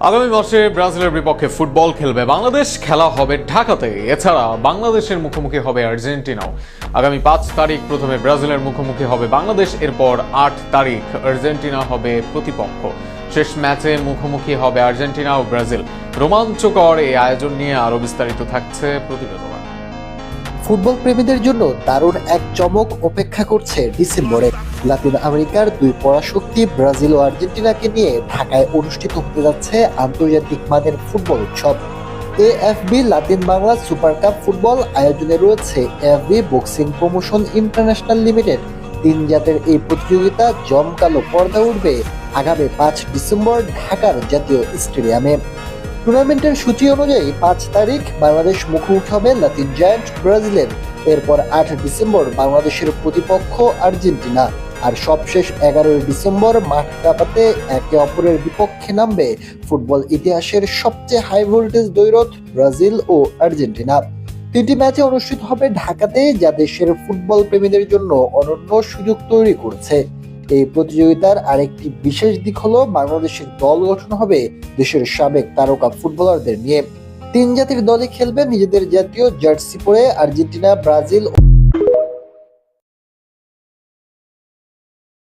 আগামী মাসে ব্রাজিলের বিপক্ষে ফুটবল খেলবে বাংলাদেশ, খেলা হবে ঢাকাতে। এছাড়া বাংলাদেশের মুখোমুখি হবে আর্জেন্টিনাও। আগামী 5 তারিখ প্রথমে ব্রাজিলের মুখোমুখি হবে বাংলাদেশ, এরপর 8 তারিখ আর্জেন্টিনা হবে প্রতিপক্ষ। শেষ ম্যাচে মুখোমুখি হবে আর্জেন্টিনা ও ব্রাজিল। রোমাঞ্চকর এই আয়োজন নিয়ে আরো বিস্তারিত থাকছে প্রতিবেদনে। ফুটবল প্রেমীদের জন্য দারুণ এক চমক অপেক্ষা করছে ডিসেম্বরে। লাতিন আমেরিকার দুই পরাশক্তি ব্রাজিল ও আর্জেন্টিনাকে নিয়ে ঢাকায় অনুষ্ঠিত হতে যাচ্ছে আন্তর্জাতিক মানের ফুটবল উৎসব। AFB Latin Bangla super cup football আয়োজনে রয়েছে AFB boxing promotion international limited. 3 জাতের এই প্রতিযোগিতা জমকালো পর্দা উঠবে আগামী 5 ডিসেম্বর ঢাকার জাতীয় স্টেডিয়ামে। টুর্নামেন্টের সূচি অনুযায়ী 5 তারিখ বাংলাদেশ মুখোমুখি হবে লাতিন জায়ান্ট ব্রাজিলের। এরপর 8 ডিসেম্বর বাংলাদেশের প্রতিপক্ষ আর্জেন্টিনা। আর সবশেষ 11 ডিসেম্বর মাঠ কাঁপাতে একে অপরের বিপক্ষে নামবে ফুটবল ইতিহাসের সবচেয়ে হাই ভোল্টেজ দ্বৈরথ ব্রাজিল ও আর্জেন্টিনা। 3টি ম্যাচে অনুষ্ঠিত হবে ঢাকাতে, যা দেশের ফুটবল প্রেমীদের জন্য অনন্য সুযোগ তৈরি করছে। এই প্রতিযোগিতার আরেকটি বিশেষ দিক হলো বাংলাদেশের দল গঠন হবে দেশের সাবেক তারকা ফুটবলারদের নিয়ে। 3 জাতির দলই খেলবে নিজেদের জাতীয় জার্সি পরে। Argentina, Brazil